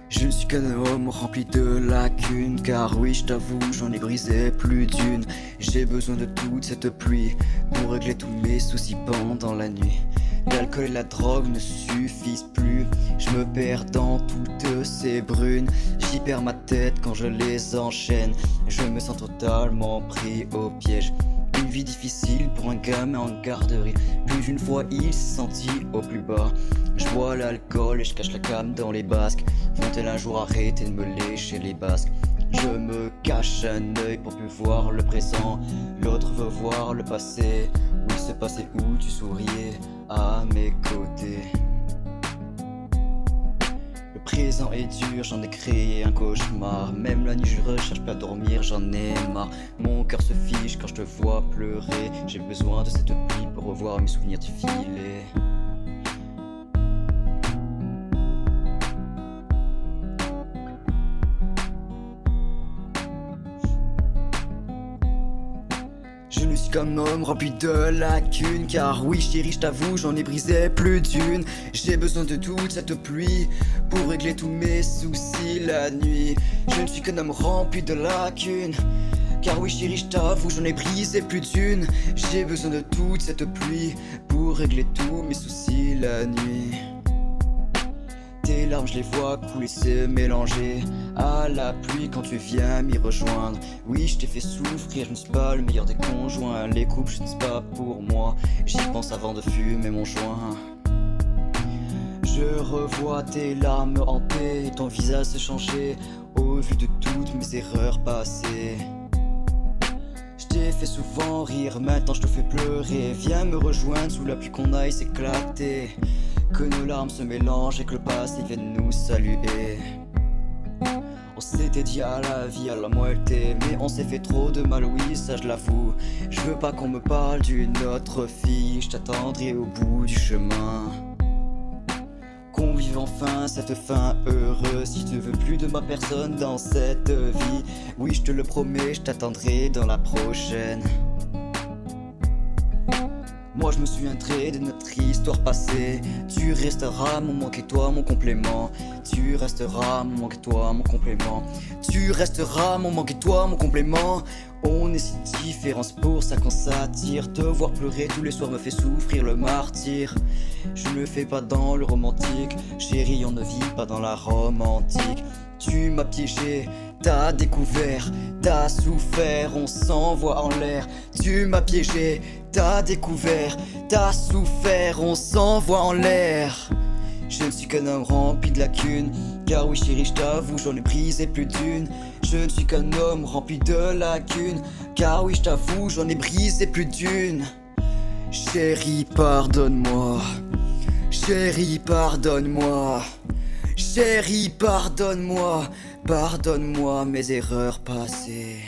Je ne suis qu'un homme rempli de lacunes, car oui, je t'avoue, j'en ai brisé plus d'une. J'ai besoin de toute cette pluie pour régler tous mes soucis pendant la nuit. L'alcool et la drogue ne suffisent plus, je me perds dans toutes ces brunes. J'y perds ma tête quand je les enchaîne, je me sens totalement pris au piège. Une vie difficile pour un gamin en garderie. Plus d'une fois il s'est senti au plus bas. Je bois l'alcool et je cache la cam dans les basques. Vont-elles un jour arrêter de me lécher les basques? Je me cache un œil pour plus voir le présent. L'autre veut voir le passé, où il se passait, où tu souriais à mes côtés. Le présent est dur, j'en ai créé un cauchemar. Même la nuit je recherche pas à dormir, j'en ai marre. Mon cœur se fiche quand je te vois pleurer. J'ai besoin de cette pluie pour revoir mes souvenirs défiler. Je ne suis qu'un homme rempli de lacunes, car oui chérie je t'avoue j'en ai brisé plus d'une. J'ai besoin de toute cette pluie pour régler tous mes soucis la nuit. Je ne suis qu'un homme rempli de lacunes, car oui chérie je t'avoue j'en ai brisé plus d'une. J'ai besoin de toute cette pluie pour régler tous mes soucis la nuit. Tes larmes je les vois couler, se mélanger à la pluie quand tu viens m'y rejoindre. Oui je t'ai fait souffrir, je ne suis pas le meilleur des conjoints. Les couples ce n'est pas pour moi, j'y pense avant de fumer mon joint. Je revois tes larmes hantées et ton visage se changer au vu de toutes mes erreurs passées. Je t'ai fait souvent rire, maintenant je te fais pleurer. Viens me rejoindre sous la pluie qu'on aille s'éclater. Que nos larmes se mélangent et que le passé vienne nous saluer. On s'était dit à la vie, à la moitié, mais on s'est fait trop de mal, oui ça je l'avoue. Je veux pas qu'on me parle d'une autre fille, je t'attendrai au bout du chemin. Qu'on vive enfin cette fin heureuse. Si tu veux plus de ma personne dans cette vie, oui je te le promets, je t'attendrai dans la prochaine. Moi je me souviendrai de notre histoire passée. Tu resteras mon manque et toi mon complément. Tu resteras mon manque et toi mon complément. Tu resteras mon manque et toi mon complément. On est si différents, c'est pour ça qu'on s'attire. Te voir pleurer tous les soirs me fait souffrir le martyr. Je ne le fais pas dans le romantique, chérie on ne vit pas dans la romantique. Tu m'as piégé, t'as découvert, t'as souffert, on s'envoie en l'air. Tu m'as piégé, t'as découvert, t'as souffert, on s'envoie en l'air. Je ne suis qu'un homme rempli de lacunes, car oui chérie je t'avoue j'en ai brisé plus d'une. Je ne suis qu'un homme rempli de lacunes, car oui je t'avoue j'en ai brisé plus d'une. Chérie pardonne-moi, chérie pardonne-moi. Chérie, pardonne-moi, pardonne-moi mes erreurs passées.